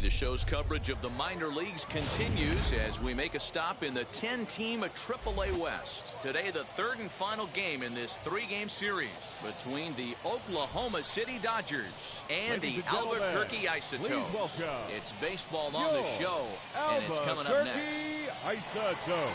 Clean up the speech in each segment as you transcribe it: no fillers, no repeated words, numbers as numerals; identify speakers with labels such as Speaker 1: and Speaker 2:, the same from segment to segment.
Speaker 1: The show's coverage of the minor leagues continues as we make a stop in the 10-team AAA West. Today, the third and final game in this three-game series between the Oklahoma City Dodgers and the Albuquerque Isotopes. It's baseball on the show, and it's coming up next.
Speaker 2: Isotopes.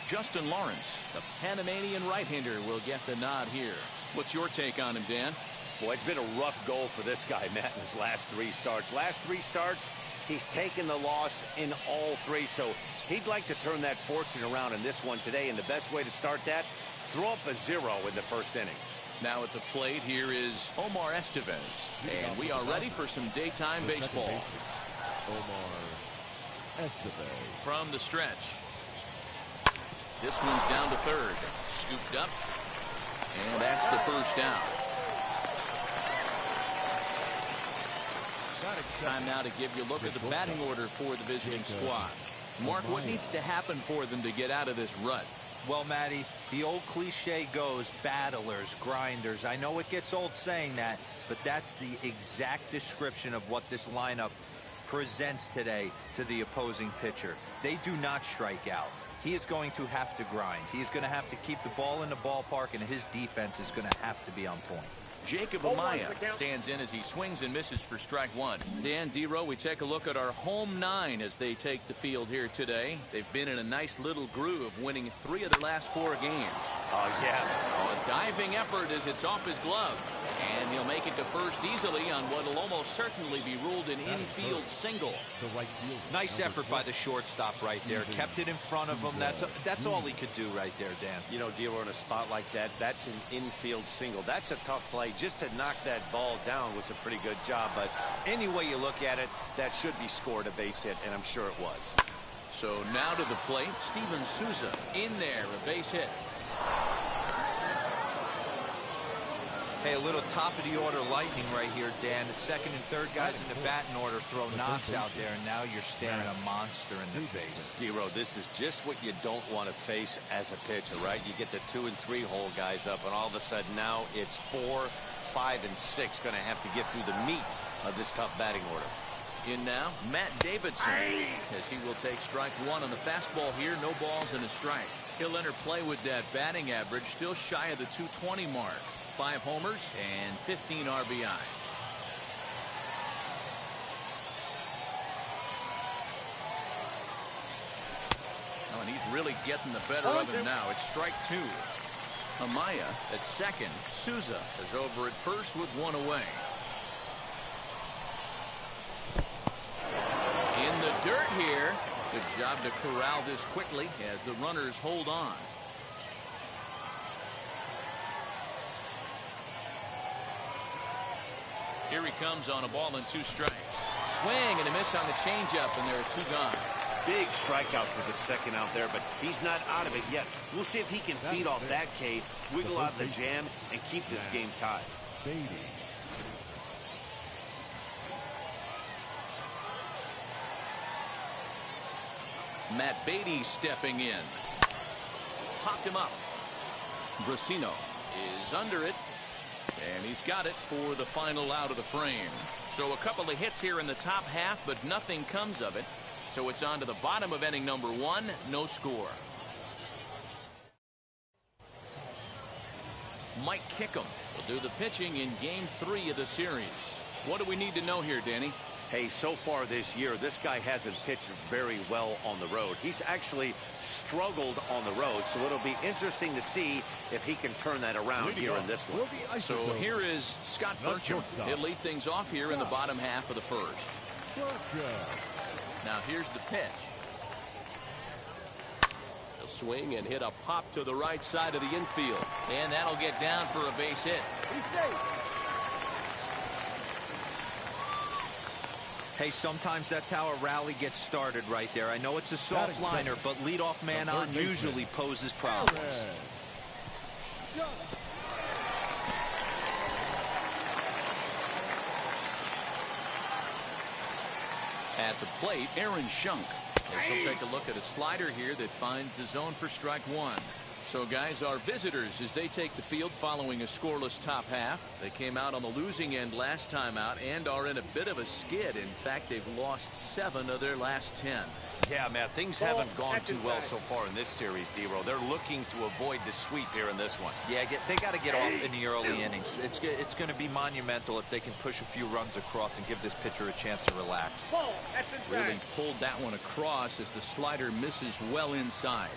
Speaker 1: Justin Lawrence, the Panamanian right-hander, will get the nod here. What's your take on him, Dan?
Speaker 3: Boy, it's been a rough goal for this guy, Matt, in his last three starts. Last three starts, he's taken the loss in all three, so he'd like to turn that fortune around in this one today, and the best way to start that, throw up a 0 in the first inning.
Speaker 1: Now at the plate, here is Omar Estevez, and we are ready for some daytime baseball.
Speaker 2: Omar Estevez.
Speaker 1: From the stretch. This one's down to third. Scooped up. And that's the first down. Time now to give you a look at the batting order for the visiting squad. Mark, what needs to happen for them to get out of this rut?
Speaker 4: Well, Matty, the old cliche goes, battlers, grinders. I know it gets old saying that, but that's the exact description of what this lineup presents today to the opposing pitcher. They do not strike out. He is going to have to grind. He is going to have to keep the ball in the ballpark, and his defense is going to have to be on point.
Speaker 1: Jacob Amaya stands in as he swings and misses for strike one. Dan, D-Row, we take a look at our home nine as they take the field here today. They've been in a nice little groove, winning 3 of their last 4 games.
Speaker 3: Oh, yeah.
Speaker 1: A diving effort as it's off his glove. And he'll make it to first easily on what will almost certainly be ruled an infield single.
Speaker 4: Nice effort by the shortstop right there. Kept it in front of him. That's all he could do right there, Dan.
Speaker 3: You know, Dealer, in a spot like that, that's an infield single. That's a tough play. Just to knock that ball down was a pretty good job. But any way you look at it, that should be scored a base hit, and I'm sure it was.
Speaker 1: So now to the plate, Steven Souza in there, a base hit.
Speaker 4: Hey, a little top-of-the-order lightning right here, Dan. The second and third guys in the batting order throw knocks out there, and now you're staring a monster in the face.
Speaker 3: D-Row, this is just what you don't want to face as a pitcher, right? You get the 2 and 3 hole guys up, and all of a sudden now it's 4, 5, and 6 going to have to get through the meat of this tough batting order.
Speaker 1: In now, Matt Davidson, as he will take strike one on the fastball here. No balls and a strike. He'll enter play with that batting average, still shy of the 220 mark. 5 homers and 15 RBIs. Oh, and he's really getting the better of him now. It's strike 2. Amaya at second. Souza is over at first with 1 away. In the dirt here. Good job to corral this quickly as the runners hold on. Here he comes on a ball and 2 strikes. Swing and a miss on the changeup, and there are 2 gone.
Speaker 3: Big strikeout for the second out there, but he's not out of it yet. We'll see if he can feed off that K, wiggle out the jam, and keep this game tied.
Speaker 1: Matt Beatty stepping in. Popped him up. Brasino is under it. And he's got it for the final out of the frame. So a couple of hits here in the top half, but nothing comes of it. So it's on to the bottom of inning number 1. No score. Mike Kickham will do the pitching in game 3 of the series. What do we need to know here, Danny?
Speaker 3: Hey, so far this year, this guy hasn't pitched very well on the road. He's actually struggled on the road, so it'll be interesting to see if he can turn that around here in this one.
Speaker 1: So here is Scott Burcham. He'll lead things off here in the bottom half of the first. Now here's the pitch. He'll swing and hit a pop to the right side of the infield. And that'll get down for a base hit.
Speaker 4: Hey, sometimes that's how a rally gets started right there. I know it's a soft liner, but leadoff man on usually poses problems.
Speaker 1: At the plate, Schunk. As he'll take a look at a slider here that finds the zone for strike 1. So, guys, our visitors, as they take the field following a scoreless top half. They came out on the losing end last time out and are in a bit of a skid. In fact, they've lost 7 of their last 10.
Speaker 3: Yeah, Matt, things haven't gone too well so far in this series, D-Row. They're looking to avoid the sweep here in this one.
Speaker 4: Yeah, they got to get off in the early innings. It's going to be monumental if they can push a few runs across and give this pitcher a chance to relax.
Speaker 1: Really pulled that one across as the slider misses well inside.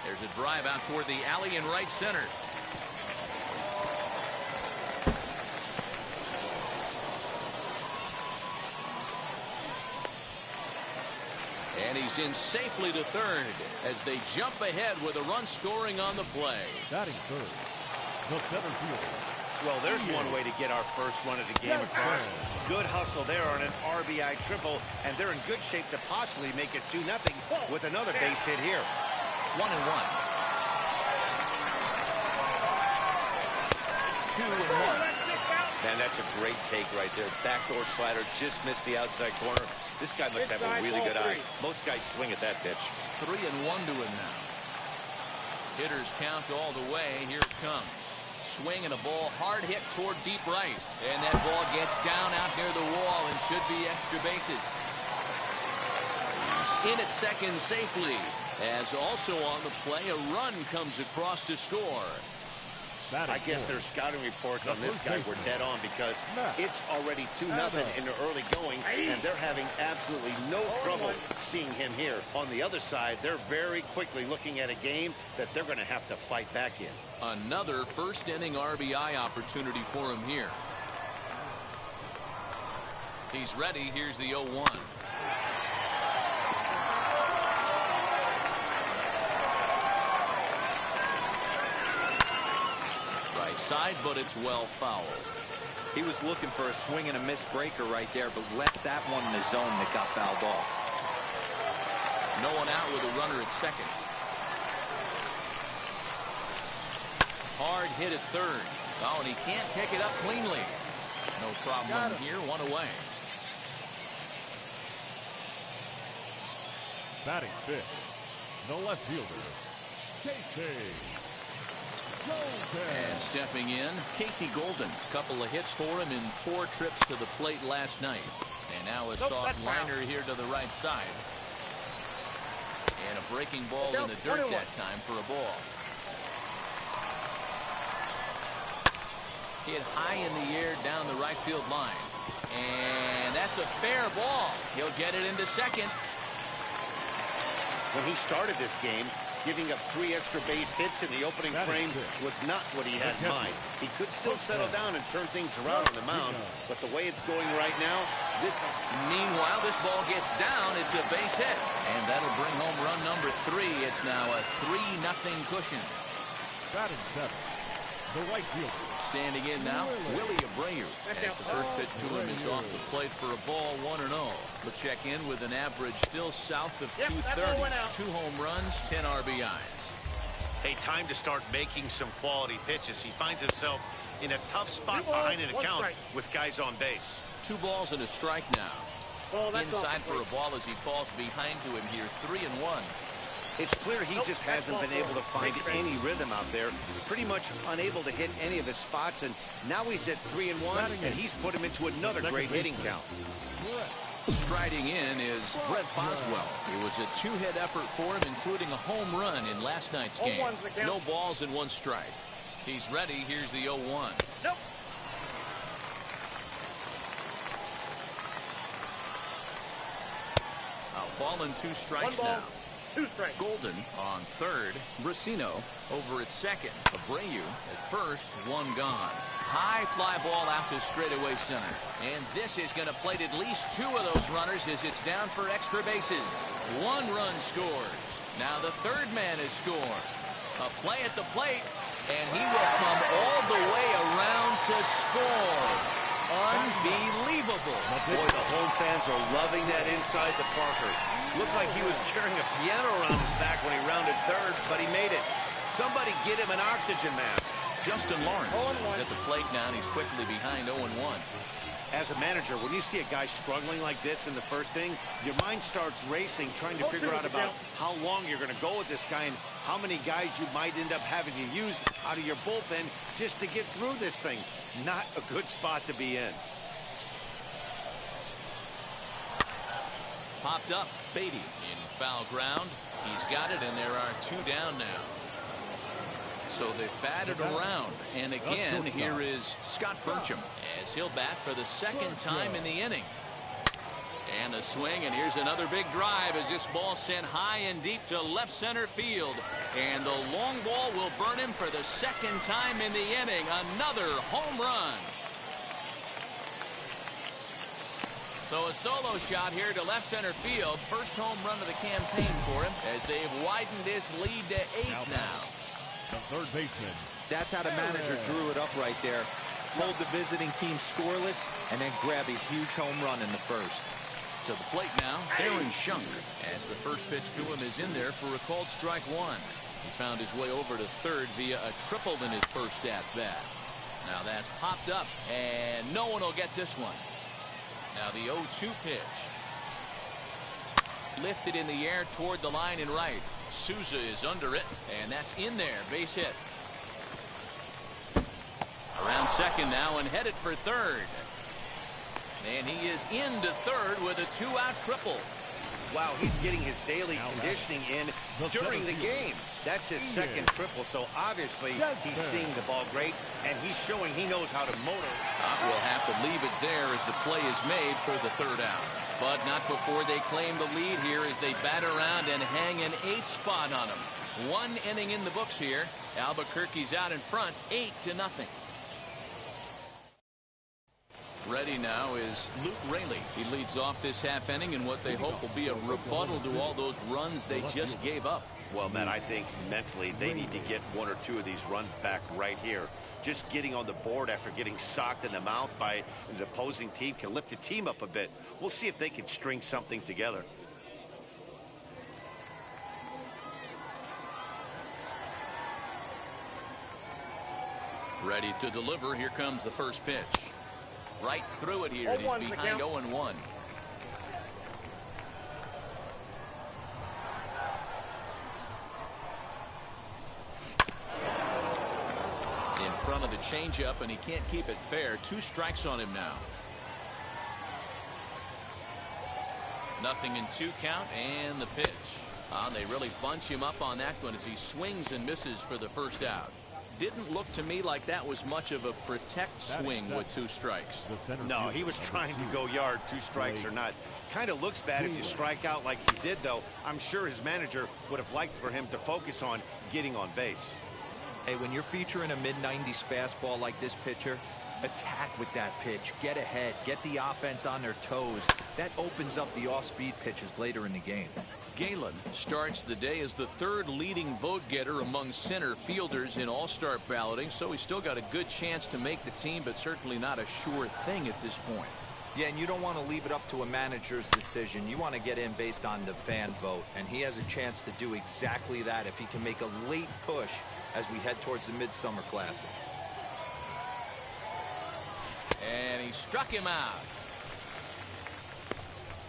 Speaker 1: There's a drive out toward the alley in right center. And he's in safely to third as they jump ahead with a run scoring on the play.
Speaker 2: Batting third, the center fielder.
Speaker 3: Well, there's one way to get our first run of the game across. Good hustle there on an RBI triple, and they're in good shape to possibly make it 2-0 with another base hit here.
Speaker 1: 1-1. 2-1.
Speaker 3: Man, that's a great take right there. Backdoor slider just missed the outside corner. This guy must have a really good eye. Most guys swing at that pitch.
Speaker 1: 3-1 to him now. Hitters count all the way. Here it comes. Swing and a ball hard hit toward deep right. And that ball gets down out near the wall and should be extra bases. He's in at second safely. As also on the play, a run comes across to score.
Speaker 3: I guess their scouting reports on this guy were dead on because it's already 2-0 in the early going, and they're having absolutely no trouble seeing him here. On the other side, they're very quickly looking at a game that they're going to have to fight back in.
Speaker 1: Another first inning RBI opportunity for him here. He's ready. Here's the 0-1. Side, but it's well fouled.
Speaker 4: He was looking for a swing and a miss breaker right there, but left that one in the zone that got fouled off.
Speaker 1: No one out with a runner at second. Hard hit at third. Oh, and he can't pick it up cleanly. No problem here. 1 away.
Speaker 2: Batting fifth, the left fielder, Casey.
Speaker 1: And stepping in, Casey Golden. Couple of hits for him in 4 trips to the plate last night. And now a soft liner here to the right side. And a breaking ball in the dirt that time for a ball. Hit high in the air down the right field line. And that's a fair ball. He'll get it into second.
Speaker 3: When he started this game, giving up 3 extra base hits in the opening frame was not what he had in mind. He could still settle down and turn things around on the mound, but the way it's going right now,
Speaker 1: Meanwhile, this ball gets down. It's a base hit, and that'll bring home run number 3. It's now a 3-0 cushion.
Speaker 2: Batting seventh, the right fielder.
Speaker 1: Standing in now, Willie Abreu. As the first pitch to him is off the plate for a ball, 1-0. He'll check in with an average still south of 230. 2 home runs, 10 RBIs.
Speaker 3: hey, time to start making some quality pitches. He finds himself in a tough spot behind an account with guys on base.
Speaker 1: 2 balls and a strike now. Inside for a ball as he falls behind to him here. 3-1.
Speaker 3: It's clear he just hasn't been able to find any rhythm out there. Pretty much unable to hit any of his spots, and now he's at 3-1, and he's put him into another great hitting count.
Speaker 1: Striding in is Brett Boswell. It was a 2-hit effort for him, including a home run in last night's game. No balls and 1 strike. He's ready. Here's the 0-1.
Speaker 5: Nope.
Speaker 1: A ball and 2 strikes now.
Speaker 5: 2 strikes.
Speaker 1: Golden on third. Brasino over at second. Abreu at first. 1 gone. High fly ball out to straightaway center. And this is going to plate at least 2 of those runners as it's down for extra bases. 1 run scores. Now the third man has scored. A play at the plate, and he will come all the way around to score. Unbelievable.
Speaker 3: Boy, the home fans are loving that inside the Parker. Looked like he was carrying a piano around his back when he rounded third, but he made it. Somebody get him an oxygen mask.
Speaker 1: Justin Lawrence is at the plate now, and he's quickly behind 0-1.
Speaker 3: As a manager, when you see a guy struggling like this in the first inning, your mind starts racing, trying to figure out about how long you're going to go with this guy and how many guys you might end up having to use out of your bullpen just to get through this thing. Not a good spot to be in.
Speaker 1: Popped up, Beatty in foul ground. He's got it, and there are 2 down now. So they batted around, and again, here is Scott Burcham as he'll bat for the second time in the inning. And a swing, and here's another big drive as this ball sent high and deep to left center field. And the long ball will burn him for the second time in the inning. Another home run. So a solo shot here to left center field. First home run of the campaign for him as they've widened this lead to 8 now.
Speaker 2: The third baseman.
Speaker 4: That's how the manager drew it up right there. Hold the visiting team scoreless and then grab a huge home run in the first.
Speaker 1: To the plate now, Schunk, as the first pitch to him is in there for a called strike 1. He found his way over to third via a triple in his first at-bat. Now that's popped up, and no one will get this one. Now the 0-2 pitch. Lifted in the air toward the line and right. Souza is under it, and that's in there. Base hit. Around second now and headed for third. And he is into third with a 2-out triple.
Speaker 3: Wow, he's getting his daily conditioning in during the game. That's his second triple, so obviously he's seeing the ball great, and he's showing he knows how to motor.
Speaker 1: We'll have to leave it there as the play is made for the third out. But not before they claim the lead here as they bat around and hang an 8th spot on him. 1 inning in the books here. Albuquerque's out in front, 8-0. Ready now is Luke Raley. He leads off this half inning in what they hope will be a rebuttal to all those runs they just gave up.
Speaker 3: Well, Matt, I think mentally they need to get 1 or 2 of these runs back right here. Just getting on the board after getting socked in the mouth by an opposing team can lift the team up a bit. We'll see if they can string something together.
Speaker 1: Ready to deliver. Here comes the first pitch. Right through it here, and he's behind 0-1. In front of the changeup, and he can't keep it fair. 2 strikes on him now. 0-2 count, and the pitch. They really bunch him up on that one as he swings and misses for the first out. Didn't look to me like that was much of a protect swing with 2 strikes.
Speaker 3: No, he was trying to go yard, 2 strikes or not. Kind of looks bad if you strike out like he did, though. I'm sure his manager would have liked for him to focus on getting on base.
Speaker 4: Hey, when you're featuring a mid-90s fastball like this pitcher, attack with that pitch. Get ahead. Get the offense on their toes. That opens up the off-speed pitches later in the game.
Speaker 1: Galen starts the day as the 3rd leading vote getter among center fielders in all-star balloting, so he's still got a good chance to make the team, but certainly not a sure thing at this point.
Speaker 4: Yeah, and you don't want to leave it up to a manager's decision. You want to get in based on the fan vote, and he has a chance to do exactly that if he can make a late push as we head towards the Midsummer Classic.
Speaker 1: And he struck him out.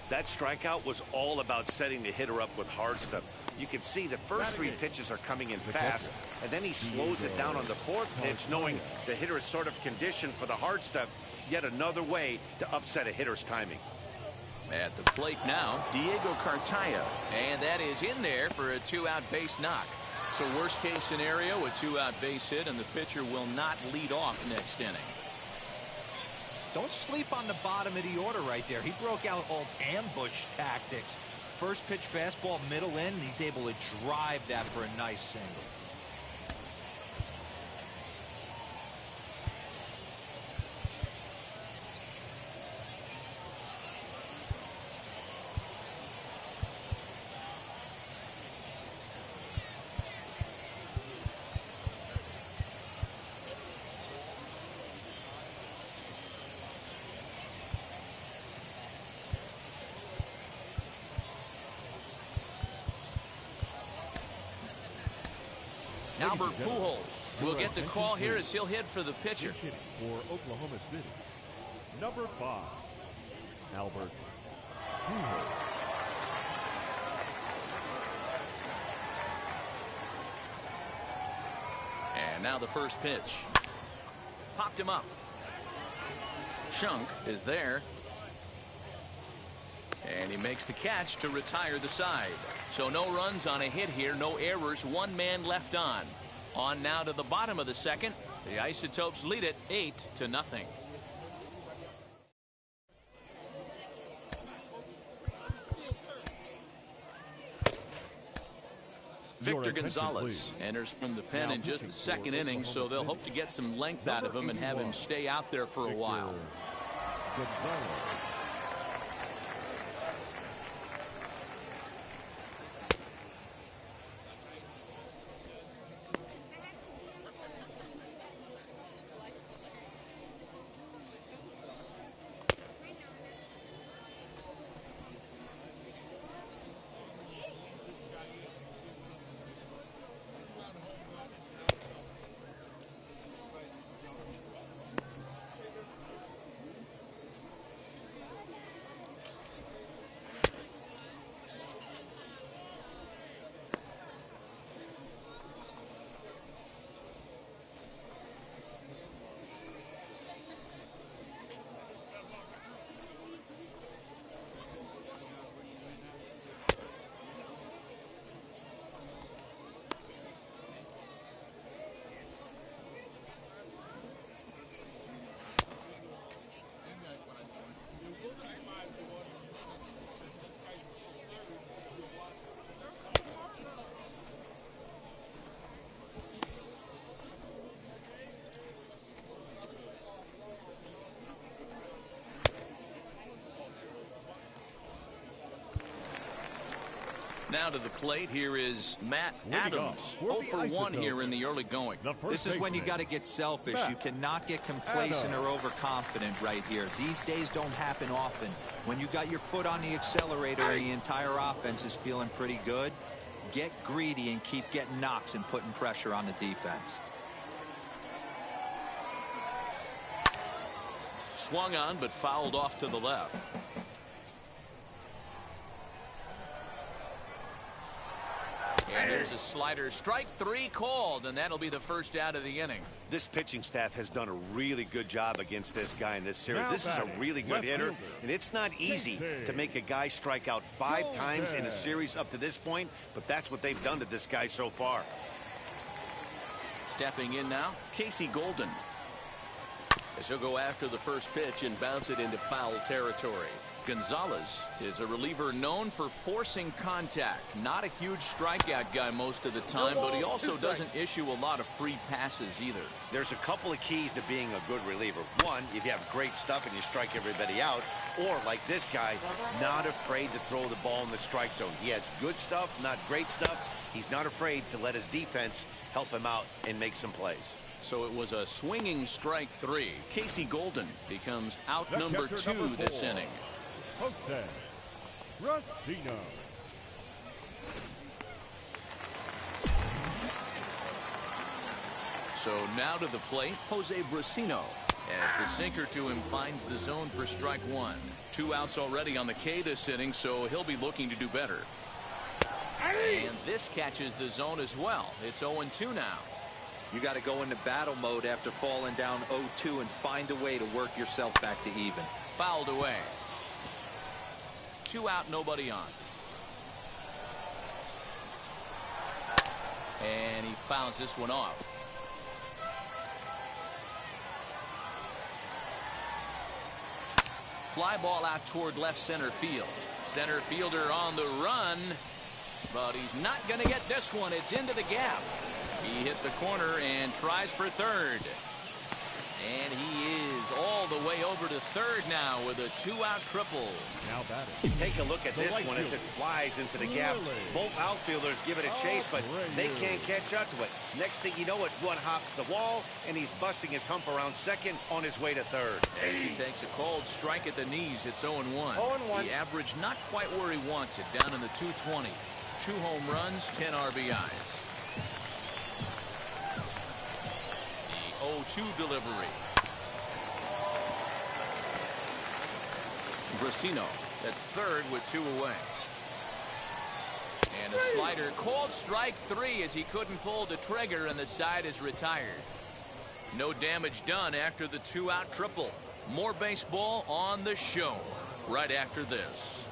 Speaker 3: That strikeout was all about setting the hitter up with hard stuff. You can see the first 3 pitches are coming in fast, and then he slows it down on the 4th pitch, knowing the hitter is sort of conditioned for the hard stuff. Yet another way to upset a hitter's timing.
Speaker 1: At the plate now, Diego Cartaya, and that is in there for a 2-out base knock. So worst case scenario, a 2-out base hit, and the pitcher will not lead off next inning.
Speaker 4: Don't sleep on the bottom of the order right there. He broke out all ambush tactics. First pitch fastball, middle in, and he's able to drive that for a nice single.
Speaker 1: Albert Pujols will get the call here as he'll hit for the pitcher.
Speaker 2: For Oklahoma City, Number 5, Albuquerque.
Speaker 1: And now the first pitch. Popped him up. Schunk is there. And he makes the catch to retire the side. So no runs on a hit here, no errors, one man left on. On now to the bottom of the second. The Isotopes lead it 8-0. Victor Gonzalez enters from the pen in just the second inning, so they'll hope to get some length out of him and have him stay out there for a while. Now to the plate, here is Matt Adams. 0 for 1 here in the early going.
Speaker 4: This is when you got to get selfish. You cannot get complacent or overconfident right here. These days don't happen often. When you got your foot on the accelerator and the entire offense is feeling pretty good, get greedy and keep getting knocks and putting pressure on the defense.
Speaker 1: Swung on, but fouled off to the left. And there's a slider. Strike 3 called, and that'll be the first out of the inning.
Speaker 3: This pitching staff has done a really good job against this guy in this series. This is a really good hitter, and it's not easy to make a guy strike out 5 times in a series up to this point, but that's what they've done to this guy so far.
Speaker 1: Stepping in now, Casey Golden. As he'll go after the first pitch and bounce it into foul territory. Gonzalez is a reliever known for forcing contact. Not a huge strikeout guy most of the time, but he also doesn't issue a lot of free passes either.
Speaker 3: There's a couple of keys to being a good reliever. One, if you have great stuff and you strike everybody out, or like this guy, not afraid to throw the ball in the strike zone. He has good stuff, not great stuff. He's not afraid to let his defense help him out and make some plays.
Speaker 1: So it was a swinging strike 3. Casey Golden becomes out number 2 this inning.
Speaker 2: Jose Brasino.
Speaker 1: So now to the plate, Jose Brasino, as the sinker to him finds the zone for strike 1. 2 outs already on the K this inning, so he'll be looking to do better. And this catches the zone as well. It's 0-2 now.
Speaker 4: You got to go into battle mode after falling down 0-2 and find a way to work yourself back to even.
Speaker 1: Fouled away. 2 out, nobody on. And he fouls this one off. Fly ball out toward left center field. Center fielder on the run, but he's not going to get this one. It's into the gap. He hit the corner and tries for third. And he is all the way over to third now with a 2-out triple.
Speaker 2: Now batting.
Speaker 3: Take a look at this one as it flies into the gap. Both outfielders give it a chase, but they can't catch up to it. Next thing you know it, one hops the wall, and he's busting his hump around second on his way to third.
Speaker 1: As he takes a cold strike at the knees, it's 0-1. The average not quite where he wants it, down in the 220s. 2 home runs, 10 RBIs. 0-2 delivery. Brasino at third with 2 away. And a slider, called strike 3 as he couldn't pull the trigger, and the side is retired. No damage done after the 2-out triple. More baseball on the show right after this.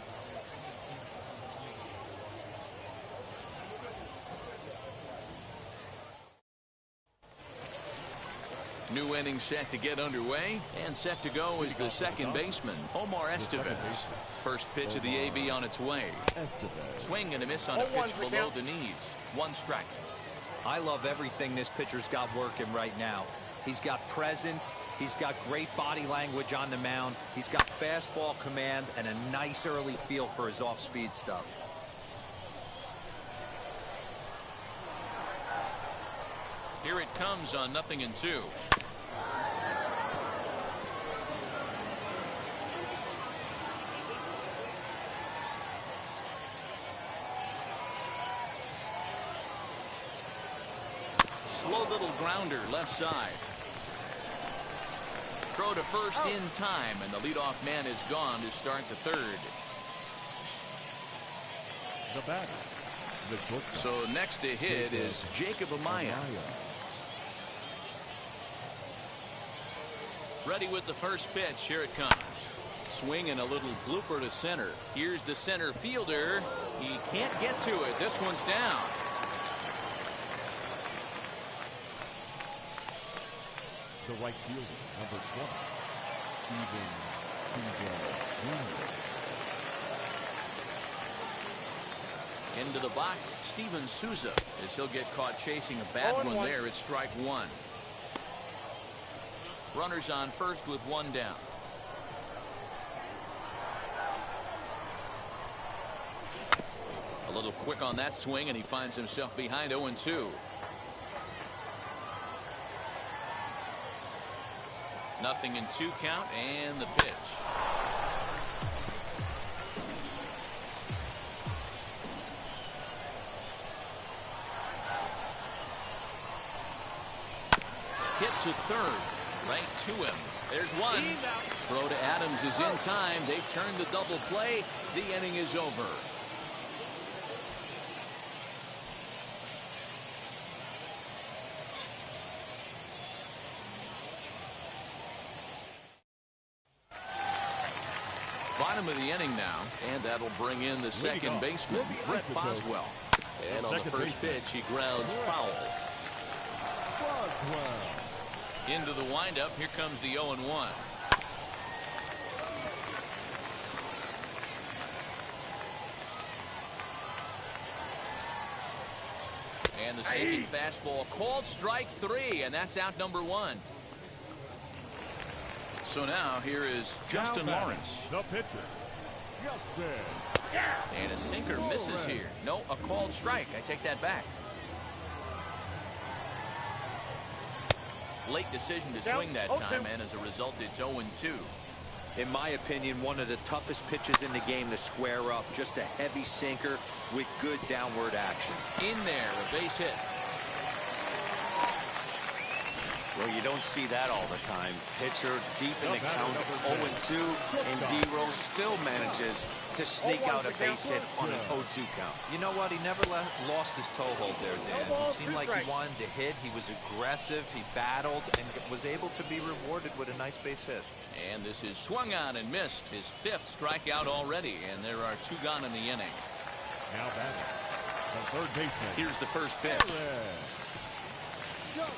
Speaker 1: New inning set to get underway, and set to go is the second baseman, Omar Estevez. First pitch of the AB on its way. Swing and a miss on a pitch below the knees. 1 strike.
Speaker 4: I love everything this pitcher's got working right now. He's got presence. He's got great body language on the mound. He's got fastball command and a nice early feel for his off-speed stuff.
Speaker 1: Here it comes on 0-2. Slow little grounder left side. Throw to first in time, and the leadoff man is gone to start the third.
Speaker 2: The batter, the shortstop.
Speaker 1: So next to hit is Jacob Amaya. Ready with the first pitch. Here it comes. Swing and a little blooper to center. Here's the center fielder. He can't get to it. This one's down.
Speaker 2: The right fielder, number 20, Steven.
Speaker 1: Into the box, Steven Souza, as he'll get caught chasing a bad one there. It's strike 1. Runners on first with 1 down. A little quick on that swing, and he finds himself behind 0-2. 0-2 count, and the pitch. Hit to third, right to him. There's one. Throw to Adams is in time. They turn the double play. The inning is over. Bottom of the inning now, and that'll bring in the second baseman, Brett Boswell. And on the first pitch, he grounds foul. Into the windup, here comes the 0-1. And the sinking fastball, called strike 3, and that's out number 1. So now here is Justin Lawrence.
Speaker 2: The pitcher, Justin.
Speaker 1: And a sinker misses here. No, a called strike. I take that back. Late decision to swing that time, and as a result, it's 0-2.
Speaker 4: In my opinion, one of the toughest pitches in the game to square up. Just a heavy sinker with good downward action.
Speaker 1: In there, a base hit.
Speaker 3: Well, you don't see that all the time. Pitcher deep in the count, 0-2, and D-Rose still manages to sneak out a base hit on an 0-2 count.
Speaker 4: You know what? He never lost his toehold there, Dan. He seemed like he wanted to hit. He was aggressive. He battled and was able to be rewarded with a nice base hit.
Speaker 1: And this is swung on and missed. His 5th strikeout already, and there are 2 gone in the inning.
Speaker 2: Now batting, the third baseman.
Speaker 1: Here's the first pitch.
Speaker 2: Schunk.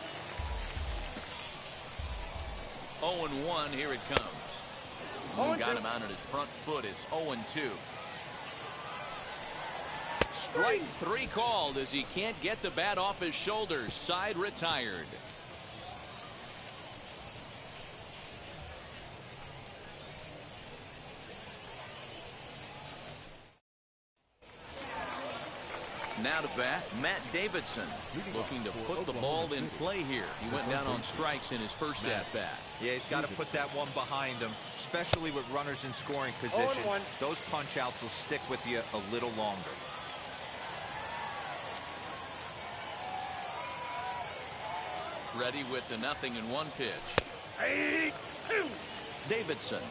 Speaker 1: 0-1, here it comes. Got him out on his front foot. It's 0-2. Strike 3 called as he can't get the bat off his shoulders. Side retired. Now to bat, Matt Davidson, looking to put the ball in play here. He went down on strikes in his first at-bat.
Speaker 4: Yeah, he's got to put that one behind him, especially with runners in scoring position. Those punch-outs will stick with you a little longer.
Speaker 1: Ready with the 0-1 pitch. Davidson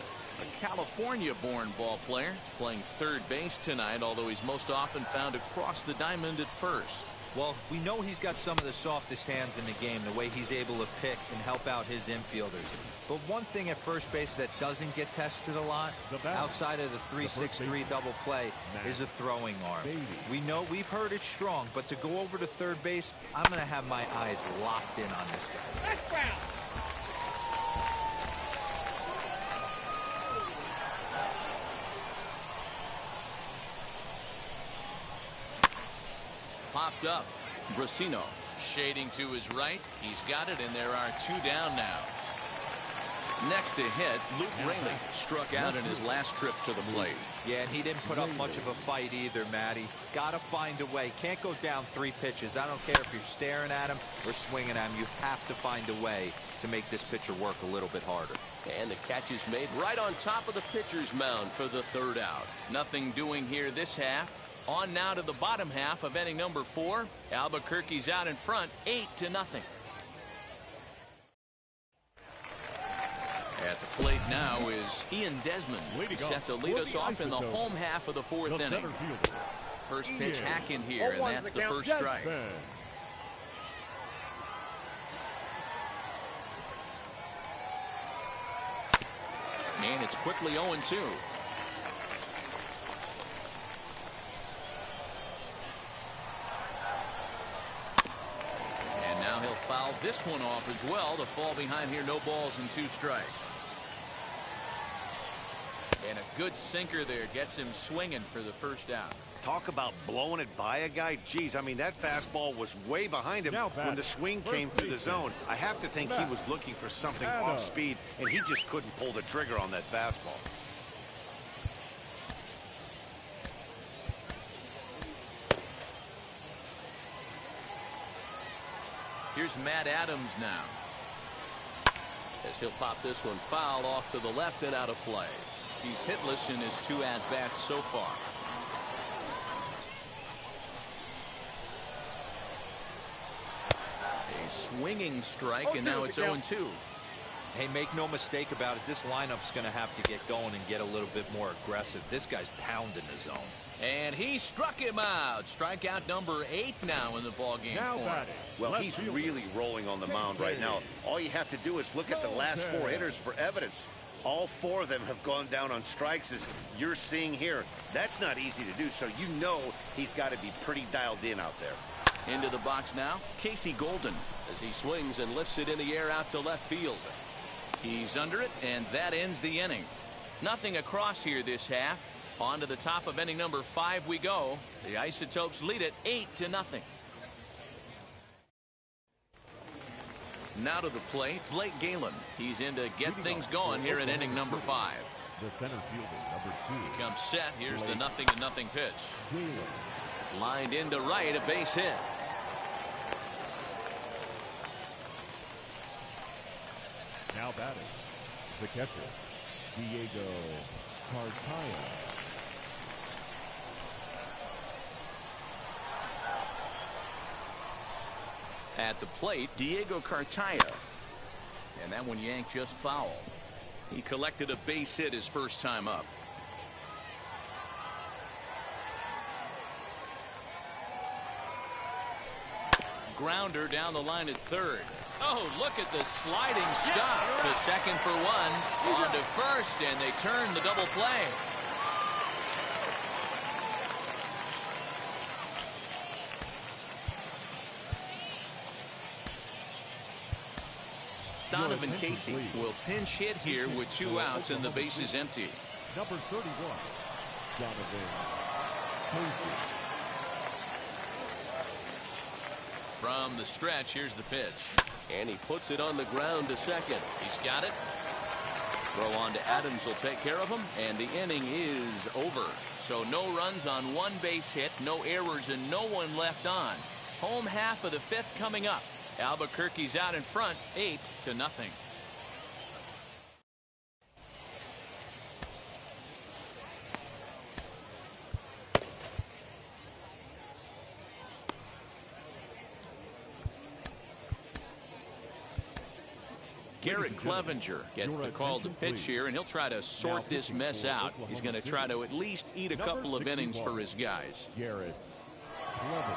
Speaker 1: A California-born ball player. He's playing third base tonight, although he's most often found across the diamond at first.
Speaker 4: Well, we know he's got some of the softest hands in the game, the way he's able to pick and help out his infielders. But one thing at first base that doesn't get tested a lot, outside of the 3-6-3 double play, is a throwing arm. We know we've heard it's strong, but to go over to third base, I'm going to have my eyes locked in on this guy.
Speaker 1: Popped up. Brasino shading to his right. He's got it, and there are 2 down now. Next to hit, Luke Raley struck out in his last trip to the plate.
Speaker 4: Yeah, and he didn't put up much of a fight either, Matty. Got to find a way. Can't go down 3 pitches. I don't care if you're staring at him or swinging at him. You have to find a way to make this pitcher work a little bit harder.
Speaker 1: And the catch is made right on top of the pitcher's mound for the 3rd out. Nothing doing here this half. On now to the bottom half of inning number 4. Albuquerque's out in front, 8-0. At the plate now is Ian Desmond, set to lead us off in the home half of the 4th inning. First pitch hack in here, and that's the first strike. And it's quickly 0-2. Foul this one off as well to fall behind here. No balls and 2 strikes. And a good sinker there gets him swinging for the first out.
Speaker 3: Talk about blowing it by a guy. Geez, I mean, that fastball was way behind him when the swing came through the zone. I have to think he was looking for something off speed, and he just couldn't pull the trigger on that fastball.
Speaker 1: Here's Matt Adams now, as he'll pop this one foul off to the left and out of play. He's hitless in his 2 at-bats so far. A swinging strike, and now it's 0-2.
Speaker 4: Hey, make no mistake about it, this lineup's going to have to get going and get a little bit more aggressive. This guy's pounding the zone.
Speaker 1: And he struck him out. Strikeout number 8 now in the ballgame for him.
Speaker 3: Well, he's really rolling on the mound right now. All you have to do is look at the last 4 hitters for evidence. All 4 of them have gone down on strikes, as you're seeing here. That's not easy to do, so you know he's got to be pretty dialed in out there.
Speaker 1: Into the box now, Casey Golden, as he swings and lifts it in the air out to left field. He's under it, and that ends the inning. Nothing across here this half. On to the top of inning number 5 we go. The Isotopes lead it 8-0. Now to the plate, Blake Galen. He's in to get things going here in inning number 5.
Speaker 2: The center fielder, number 2.
Speaker 1: Comes set. Here's the 0-0 pitch. Lined into right, a base hit.
Speaker 2: Now batting, the catcher, Diego Cartaya.
Speaker 1: At the plate, Diego Cartaya. And that one yanked just foul. He collected a base hit his first time up. Grounder down the line at third. Oh, look at the sliding stop to second for 1. On to first, and they turn the double play. Donovan Casey will pinch hit here with 2 outs and the bases empty.
Speaker 2: Number 31, Donovan Casey.
Speaker 1: From the stretch, here's the pitch. And he puts it on the ground to second. He's got it. Throw on to Adams will take care of him, and the inning is over. So no runs on 1 base hit, no errors, and no one left on. Home half of the 5th coming up. Albuquerque's out in front, 8-0. Garrett Clevenger gets the call to pitch here, and he'll try to sort this mess out. He's going to try to at least eat a couple of innings for his guys.
Speaker 2: Garrett Clevenger.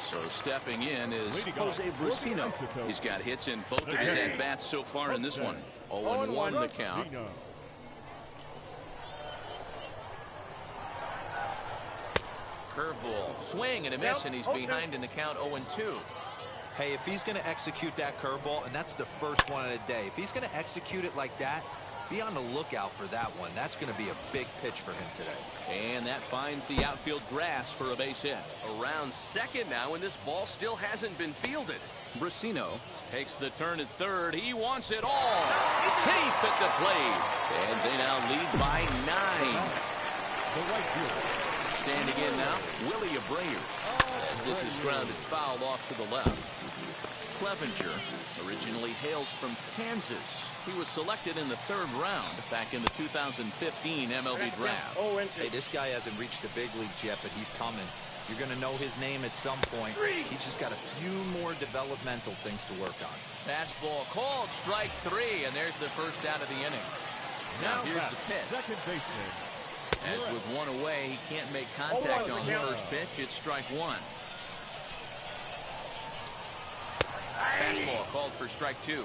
Speaker 1: So stepping in is Jose Brusino. He's got hits in both of his at-bats so far in this one. 0-1 the count. Curveball, swing and a miss, and he's behind in the count 0-2.
Speaker 4: Hey, if he's going to execute that curveball, and that's the first one of the day, if he's going to execute it like that, be on the lookout for that one. That's going to be a big pitch for him today.
Speaker 1: And that finds the outfield grass for a base hit. Around second now, and this ball still hasn't been fielded. Brusino takes the turn at third. He wants it all. Safe at the plate. And they now lead by 9. Standing in now, Willie Abreu, as this is grounded foul off to the left. Clevenger originally hails from Kansas. He was selected in the 3rd round back in the 2015 MLB draft.
Speaker 4: Hey, this guy hasn't reached the big leagues yet, but he's coming. You're going to know his name at some point. He's just got a few more developmental things to work on.
Speaker 1: Fastball called, strike 3, and there's the first out of the inning. Now here's the pitch.
Speaker 2: Second baseman.
Speaker 1: As with one away, he can't make contact on the first pitch. It's strike 1. Fastball called for strike 2.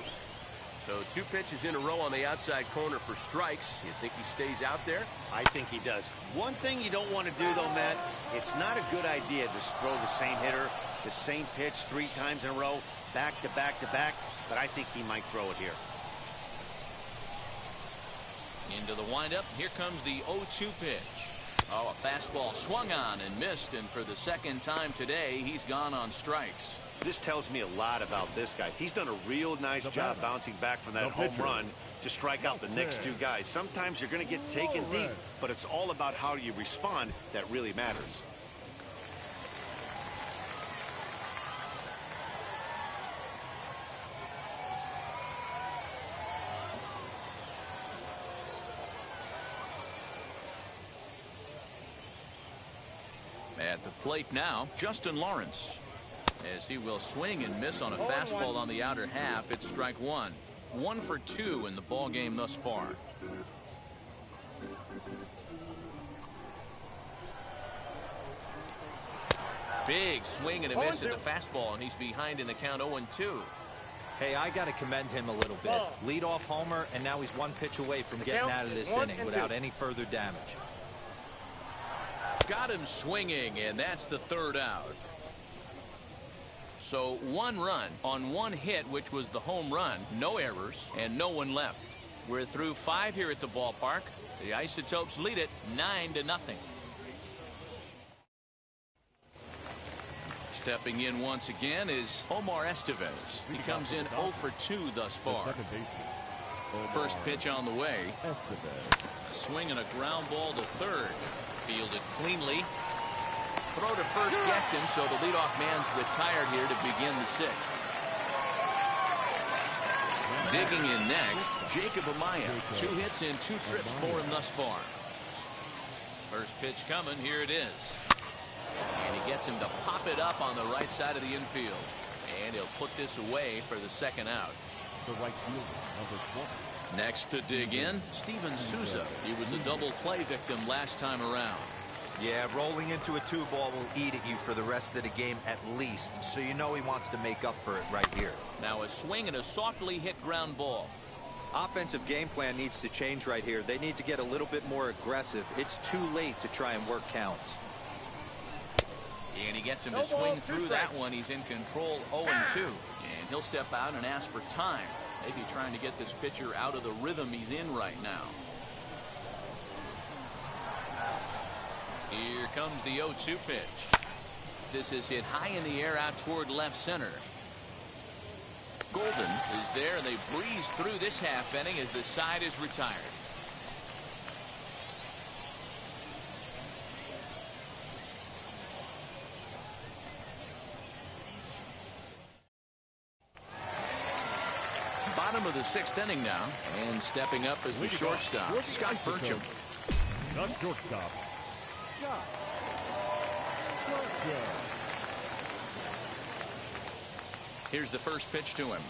Speaker 5: So 2 pitches in a row on the outside corner for strikes. You think he stays out there?
Speaker 3: I think he does. One thing you don't want to do, though, Matt, it's not a good idea to throw the same hitter, the same pitch 3 times in a row, back to back to back, but I think he might throw it here.
Speaker 1: Into the windup. Here comes the 0-2 pitch. Oh, a fastball swung on and missed, and for the second time today, he's gone on strikes.
Speaker 3: This tells me a lot about this guy. He's done a real nice job bouncing back from that home run to strike out the next 2 guys. Sometimes you're going to get taken deep, but it's all about how you respond that really matters.
Speaker 1: At the plate now, Justin Lawrence. As he will swing and miss on a fastball on the outer half. It's strike 1. 1 for 2 in the ball game thus far. Big swing and a miss at the fastball, and he's behind in the count 0-2.
Speaker 4: Hey, I got to commend him a little bit. Leadoff homer, and now he's 1 pitch away from getting out of this inning without any further damage.
Speaker 1: Got him swinging, and that's the 3rd out. So 1 run on 1 hit, which was the home run. No errors and no one left. We're through 5 here at the ballpark. The Isotopes lead it 9-0. Stepping in once again is Omar Estevez. He comes in 0 for 2 thus far. First pitch on the way. A swing and a ground ball to third. Fielded cleanly. Throw to first gets him, so the leadoff man's retired here to begin the 6th. Digging in next, Jacob Amaya. 2 hits and 2 trips for him thus far. First pitch coming. Here it is. And he gets him to pop it up on the right side of the infield. And he'll put this away for the 2nd out.
Speaker 2: The right fielder, number 20.
Speaker 1: Next to dig in, Steven Souza. He was a double play victim last time around.
Speaker 4: Yeah, rolling into a 2-ball will eat at you for the rest of the game at least, so you know he wants to make up for it right here.
Speaker 1: Now a swing and a softly hit ground ball.
Speaker 4: Offensive game plan needs to change right here. They need to get a little bit more aggressive. It's too late to try and work counts.
Speaker 1: And he gets him to swing through that one. He's in control 0-2. And he'll step out and ask for time. Maybe trying to get this pitcher out of the rhythm he's in right now. Here comes the 0-2 pitch. This is hit high in the air out toward left center. Golden is there, and they breeze through this half inning as the side is retired. Bottom of the 6th inning now, and stepping up as the shortstop, Scott Burcham.
Speaker 2: The shortstop, Scott.
Speaker 1: Here's the first pitch to him.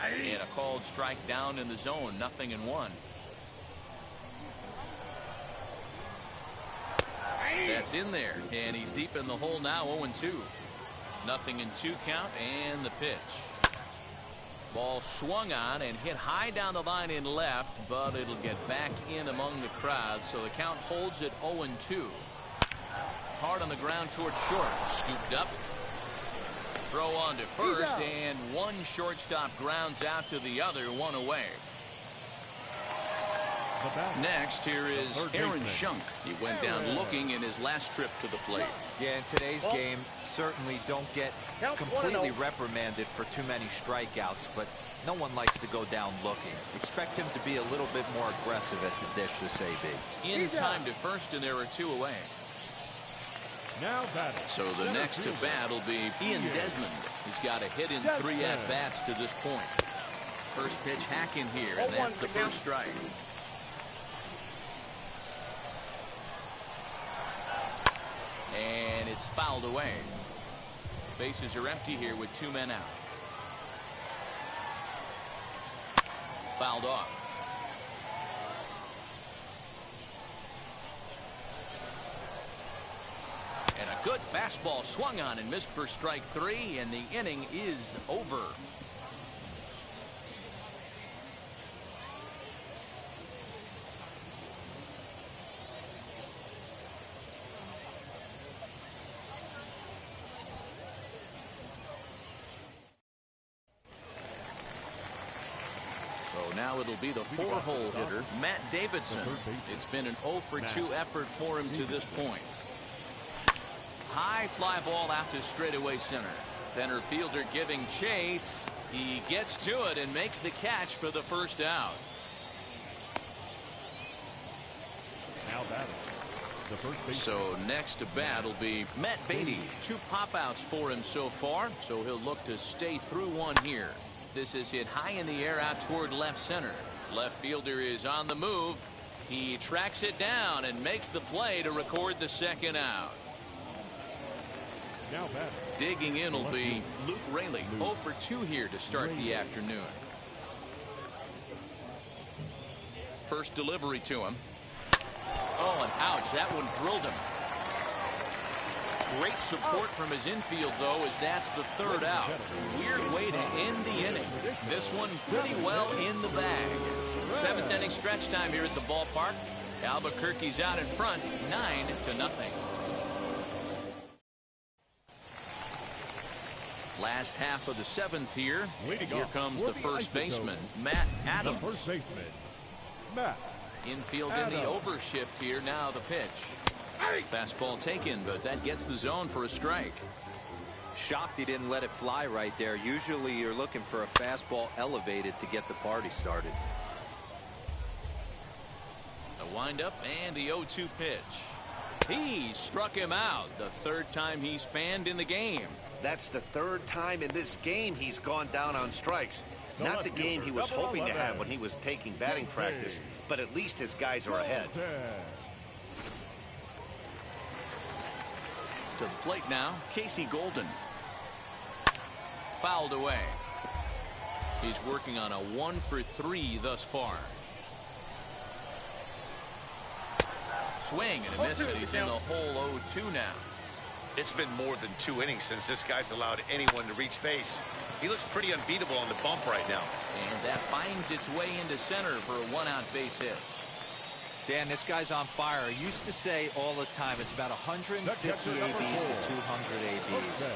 Speaker 1: And a called strike down in the zone, 0-1. That's in there, and he's deep in the hole now, 0-2. 0-2 count, and the pitch. Ball swung on and hit high down the line in left, but it'll get back in among the crowd, so the count holds at 0-2. Hard on the ground toward short, scooped up. Throw on to first, and one shortstop grounds out to the other, one away. Next, here is Aaron Schunk. He went down looking in his last trip to the plate.
Speaker 4: Yeah, in today's game, certainly don't get completely reprimanded for too many strikeouts, but no one likes to go down looking. Expect him to be a little bit more aggressive at the dish this AB.
Speaker 1: In time to first, and there are 2 away.
Speaker 2: Now batting.
Speaker 1: So the next to bat will be Ian Desmond. He's got a hit in 3 at-bats to this point. First pitch hacking here, and that's the first strike. And it's fouled away. Bases are empty here with 2 men out. Fouled off. And a good fastball swung on and missed for strike 3, and the inning is over. So now it'll be the 4-hole hitter, Matt Davidson. It's been an 0-for-2 effort for him to this point. High fly ball out to straightaway center. Center fielder giving chase. He gets to it and makes the catch for the first out.
Speaker 2: Now batting. The first base.
Speaker 1: So next to bat will be Matt Beatty. 2 pop-outs for him so far, so he'll look to stay through one here. This is hit high in the air out toward left center. Left fielder is on the move. He tracks it down and makes the play to record the second out.
Speaker 2: Now batting.
Speaker 1: Digging in will be Luke Raley. 0-for-2 here to start the afternoon. First delivery to him. Oh, and ouch, that one drilled him. Great support from his infield, though, as that's the 3rd out. Weird way to end the inning. This one pretty well in the bag. 7th inning stretch time here at the ballpark. Albuquerque's out in front, 9-0. Last half of the 7th here. Here comes the first baseman, Matt Adams.
Speaker 2: The first baseman, Matt.
Speaker 1: Infield in the overshift here. Now the pitch. Fastball taken, but that gets the zone for a strike.
Speaker 4: Shocked he didn't let it fly right there. Usually you're looking for a fastball elevated to get the party started.
Speaker 1: The windup and the 0-2 pitch. He struck him out. The 3rd time he's fanned in the game.
Speaker 3: That's the 3rd time in this game he's gone down on strikes. Not the game he was hoping to have when he was taking batting practice, but at least his guys are ahead.
Speaker 1: To the plate now, Casey Golden. Fouled away. He's working on a 1-for-3 thus far. Swing and a miss, and he's in the hole 0-2 now.
Speaker 3: It's been more than 2 innings since this guy's allowed anyone to reach base. He looks pretty unbeatable on the bump right now.
Speaker 1: And that finds its way into center for a 1-out base hit.
Speaker 4: Dan, this guy's on fire. I used to say all the time, it's about 150 ABs to 200 ABs.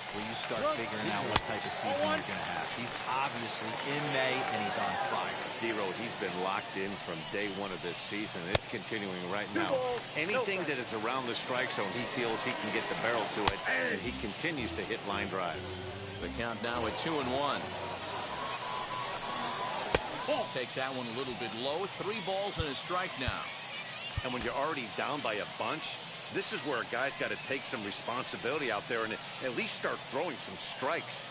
Speaker 4: Where you start figuring out what type of season you're going to have. He's obviously in May, and he's on fire.
Speaker 3: D-Road, he's been locked in from day 1 of this season. It's continuing right now. Anything that is around the strike zone, he feels he can get the barrel to it, and he continues to hit line drives.
Speaker 1: The count now at 2-1. Takes that one a little bit low. 3 balls and a strike now.
Speaker 3: And when you're already down by a bunch, this is where a guy's got to take some responsibility out there and at least start throwing some strikes.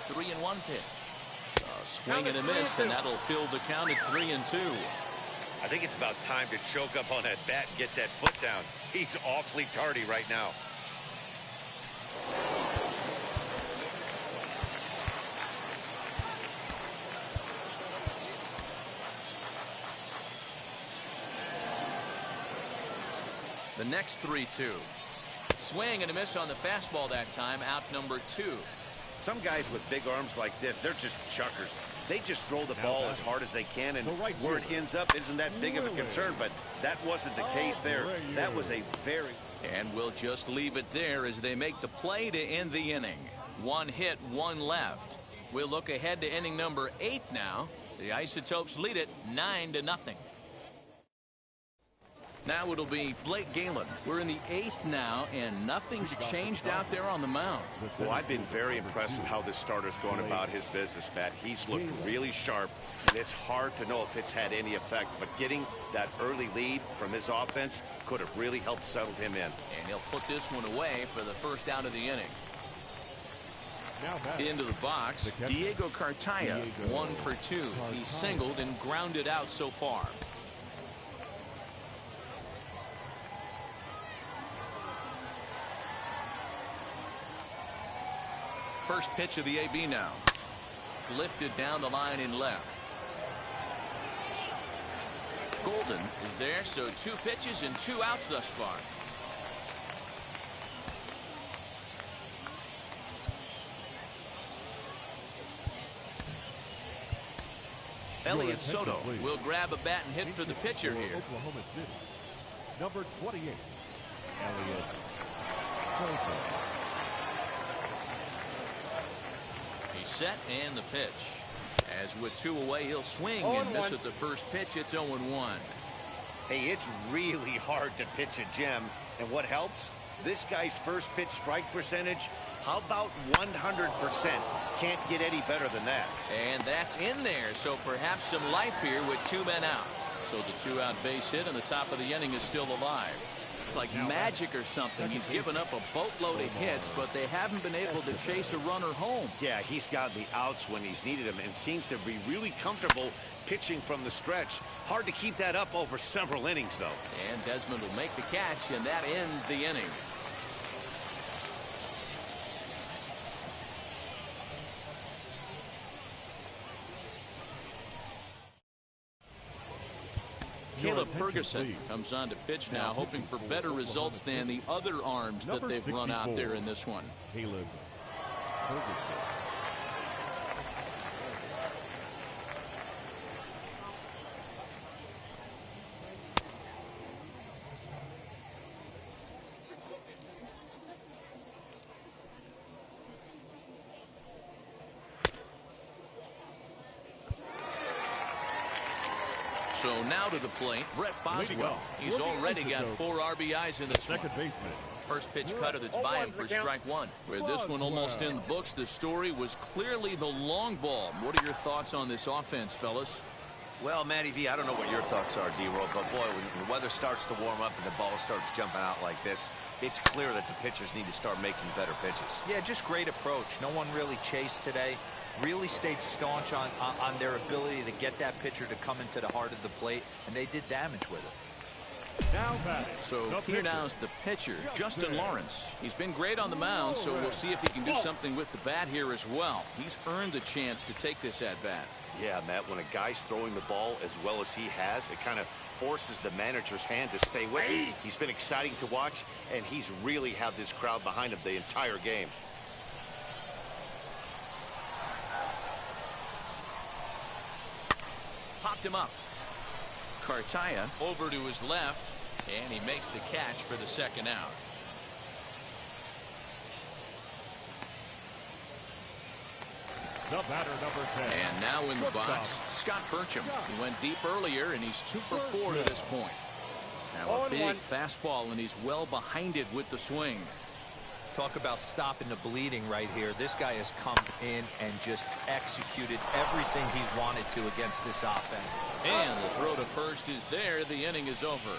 Speaker 1: The 3-1 pitch. A swing and a miss, and that'll fill the count at 3-2.
Speaker 3: I think it's about time to choke up on that bat and get that foot down. He's awfully tardy right now.
Speaker 1: The next 3-2. Swing and a miss on the fastball that time. Out number 2.
Speaker 3: Some guys with big arms like this, they're just chuckers. They just throw the ball as hard as they can, and where it ends up isn't that big of a concern, but that wasn't the case there. That was a very...
Speaker 1: And we'll just leave it there as they make the play to end the inning. 1 hit, 1 left. We'll look ahead to inning number 8 now. The Isotopes lead it 9-0. Now it'll be Blake Galen. We're in the 8th now, and nothing's changed out there on the mound.
Speaker 3: Well, I've been very impressed with how this starter's going about his business, Matt. He's looked really sharp, and it's hard to know if it's had any effect, but getting that early lead from his offense could have really helped settle him in.
Speaker 1: And he'll put this one away for the first out of the inning. Into the box, Diego Cartaya, 1 for 2. He's singled and grounded out so far. First pitch of the AB now. Lifted down the line in left. Golden is there, so 2 pitches and 2 outs thus far. Elliott Soto will grab a bat and hit for the pitcher here.
Speaker 2: Oklahoma City. Number 28, Elliott Soto.
Speaker 1: He's set and the pitch. As with 2 away, he'll swing and miss at the first pitch. It's 0-1.
Speaker 3: Hey, it's really hard to pitch a gem, and what helps? This guy's first pitch strike percentage, how about 100%? Can't get any better than that.
Speaker 1: And that's in there, so perhaps some life here with 2 men out. So the 2-out base hit and the top of the inning is still alive. It's like magic or something. He's given up a boatload of hits, but they haven't been able to chase a runner home.
Speaker 3: Yeah, he's gotten the outs when he's needed them and seems to be really comfortable pitching from the stretch. Hard to keep that up over several innings, though.
Speaker 1: And Desmond will make the catch, and that ends the inning. Caleb Ferguson comes on to pitch now, hoping for better results than the other arms that they've run out there in this one.
Speaker 2: Caleb Ferguson.
Speaker 1: So now to the plate, Brett Boswell. He's already got 4 RBIs in this one.
Speaker 2: Second baseman.
Speaker 1: First pitch cutter that's by him for strike 1. With this one almost in the books, the story was clearly the long ball. What are your thoughts on this offense, fellas?
Speaker 3: Well, Matty V, I don't know what your thoughts are, D-Roll, but boy, when the weather starts to warm up and the ball starts jumping out like this, it's clear that the pitchers need to start making better pitches.
Speaker 4: Yeah, just great approach. No one really chased today. Really stayed staunch on their ability to get that pitcher to come into the heart of the plate, and they did damage with it.
Speaker 2: Now batting.
Speaker 1: So here now is the pitcher, Justin Lawrence. He's been great on the mound, so we'll see if he can do something with the bat here as well. He's earned the chance to take this at bat.
Speaker 3: Yeah, Matt, when a guy's throwing the ball as well as he has, it kind of forces the manager's hand to stay with him. He's been exciting to watch, and he's really had this crowd behind him the entire game.
Speaker 1: Popped him up. Cartaya over to his left, and he makes the catch for the second out.
Speaker 2: The batter, number 10.
Speaker 1: And now in the box, Scott Burcham. He went deep earlier, and he's 2 for 4 to this point. Now a big fastball, and he's well behind it with the swing.
Speaker 4: Talk about stopping the bleeding right here. This guy has come in and just executed everything he's wanted to against this offense.
Speaker 1: And the throw to first is there. The inning is over.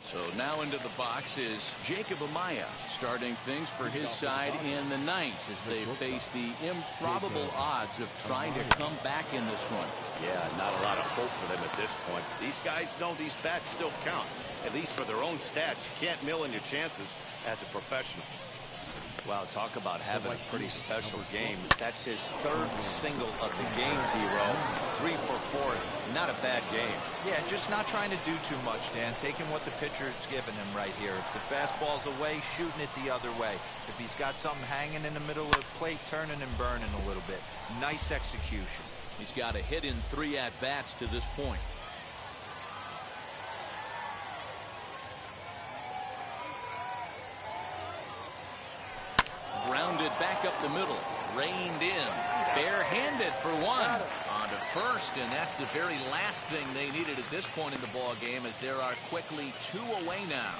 Speaker 1: So now into the box is Jacob Amaya, starting things for his side in the ninth as they face the improbable odds of trying to come back in this one.
Speaker 3: Yeah, not a lot of hope for them at this point. These guys know these bats still count, at least for their own stats. You can't mill in your chances as a professional. Wow, talk about having a pretty special game. That's his 3rd single of the game, D-Row. 3 for 4. Not a bad game.
Speaker 4: Yeah, just not trying to do too much, Dan. Taking what the pitcher's giving him right here. If the fastball's away, shooting it the other way. If he's got something hanging in the middle of the plate, turning and burning a little bit. Nice execution.
Speaker 1: He's got a hit in 3 at-bats to this point. Grounded back up the middle. Reined in. Barehanded for one. On to first, and that's the very last thing they needed at this point in the ball game, as there are quickly 2 away now.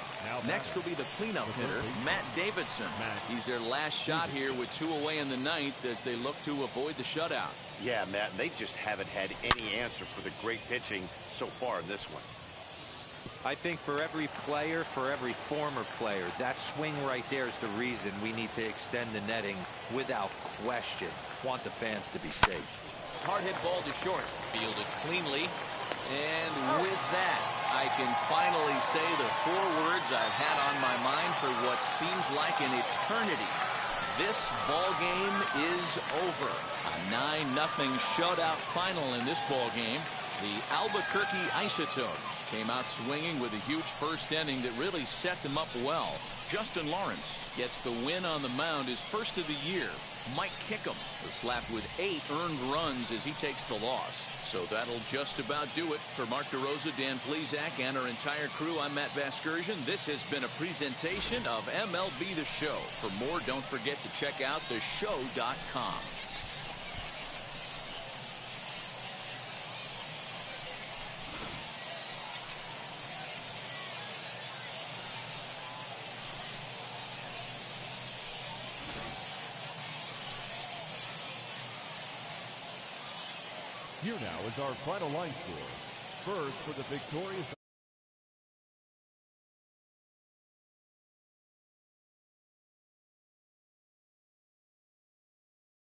Speaker 1: Next will be the cleanup hitter, Matt Davidson. He's their last shot here with 2 away in the ninth as they look to avoid the shutout.
Speaker 3: Yeah, Matt, they just haven't had any answer for the great pitching so far in this one.
Speaker 4: I think for every player, for every former player, that swing right there is the reason we need to extend the netting without question. Want the fans to be safe.
Speaker 1: Hard hit ball to short. Fielded cleanly. And with that, I can finally say the 4 words I've had on my mind for what seems like an eternity. This ball game is over. A 9-0 shutout final in this ball game. The Albuquerque Isotopes came out swinging with a huge first inning that really set them up well. Justin Lawrence gets the win on the mound, his first of the year. Mike Kickham was slapped with 8 earned runs as he takes the loss. So that'll just about do it. For Mark DeRosa, Dan Plesac, and our entire crew, I'm Matt Vasgersian. This has been a presentation of MLB The Show. For more, don't forget to check out theshow.com.
Speaker 2: Here now is our final line score. First for the victorious